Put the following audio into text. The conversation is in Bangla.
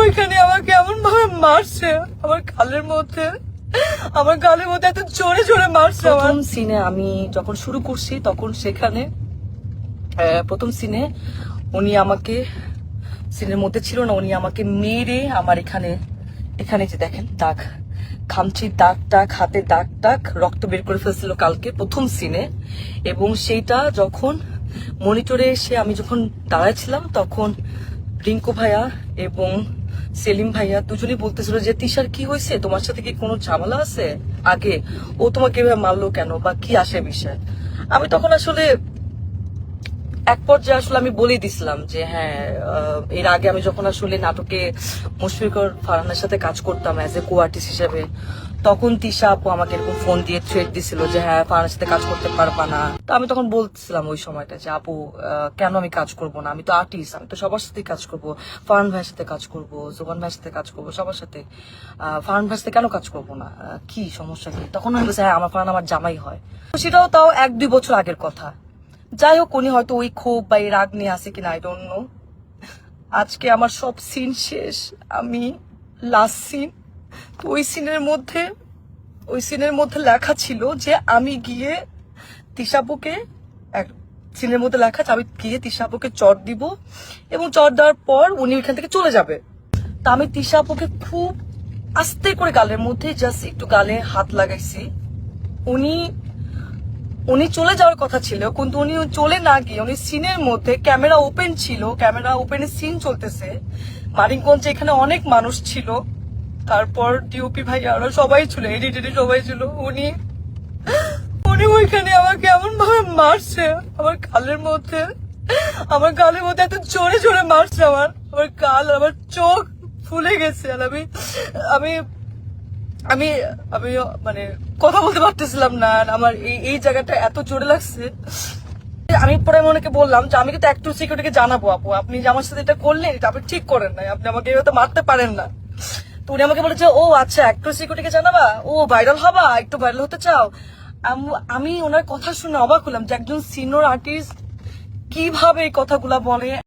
ওইখানে আমাকে এমন ভাবে মারছে, আমার গালের মধ্যে এত জোরে জোরে মারছে। প্রথম সিনে আমি যখন শুরু করছি তখন সেখানে প্রথম সিনে উনি আমাকে, সিনের মধ্যে ছিল না, উনি আমাকে মেরে আমার এখানে যে দেখেন দাগ, খামচির দাগ টাগ, হাতে দাগ টাগ, রক্ত বের করে ফেলছিল কালকে প্রথম সিনে। এবং সেইটা যখন মনিটরে এসে আমি যখন দাঁড়াইছিলাম তখন রিঙ্কু ভাইয়া এবং সেলিম ভাইয়া দুজনেই বলতেছিল যে তিশার কি হয়েছে, তোমার সাথে কি কোনো ঝামেলা আছে আগে, ও তোমাকে এভাবে মারলো কেন বা কি আসে বিষয়। আমি তখন আসলে এক পর্যায়ে আসলে আমি বলে দিছিলাম যে হ্যাঁ, এর আগে আমি যখন আসলে নাটকে মুশফিকুর ফারহানের সাথে কাজ করতাম অ্যাজ এ কো আর্টিস্ট হিসেবে, তখন তিশা আপু আমাকে এরকম ফোন দিয়ে থ্রেট দিছিল যে হ্যাঁ ফারহানের সাথে কাজ করতে পারবা না। তো আমি তখন বলছিলাম ওই সময়টা যে আপু কেন আমি কাজ করব না, আমি তো আর্টিস্ট, আমি তো সবার সাথে কাজ করব, ফারহান ভাইয়ের সাথে কাজ করব, জোবান ভাইয়ের সাথে কাজ করব, সবার সাথে, ফারহান ভাইয়ের সাথে কেন কাজ করব না, কি সমস্যা কি। তখন আমি বলছি হ্যাঁ আমার ফারহান আমার জামাই হয়। সেটাও তাও 1-2 বছর আগের কথা। যাই হোক, উনি হয়তো ওই ক্ষোভ বা এই রাগ নিয়ে আসে কিনা আই ডোন্ট নো। আজকে আমার সব সিন শেষ, আমি লাস্ট সিন, তো ওই সিনের মধ্যে লেখা ছিল যে আমি গিয়ে তিশাপুকে, সিনের মধ্যে লেখা যে আমি গিয়ে তিশাপুকে চট দিব এবং চট দেওয়ার পর উনি ওইখান থেকে চলে যাবে। তা আমি তিশাপুকে খুব আস্তে করে গালের মধ্যে জাস্ট একটু গালে হাত লাগাইছি। উনি চলে যাওয়ার কথা ছিল, কিন্তু উনি চলে না গিয়ে উনি সিনের মধ্যে, ক্যামেরা ওপেন ছিল, ক্যামেরা ওপেনে সিন চলতেছে, মানিকগঞ্জে এখানে অনেক মানুষ ছিল, তারপর ডিওপি ভাই আরো সবাই ছিল, এডিটর সবাই ছিল, উনি ওইখানে আমাকে এমন ভাবে মারছে, আমার গালের মধ্যে এত জোরে জোরে মারছে, আমার গাল, আমার চোখ ফুলে গেছে। আর আমি আমি আমি মানে কথা বলতে পারতেছিলাম না, আর আমার এই জায়গাটা এত জোরে লাগছে। আমি পরে মনেকে বললাম যে আমি কিন্তু অ্যাক্টর সিকিউরিটিকে জানাবো, আপু আপনি যে আমার সাথে এটা করলেন এটা আপনি ঠিক করেন নাই, আপনি আমাকে এভাবে মারতে পারেন না। তো উনি আমাকে বলেছে ও আচ্ছা অ্যাক্টর সিকিউরিটিকে জানাবা, ও ভাইরাল হবা, একটু ভাইরাল হতে চাও। আমি ওনার কথা শুনে অবাক হলাম যে একজন সিনিয়র আর্টিস্ট কিভাবে এই কথাগুলা বলে।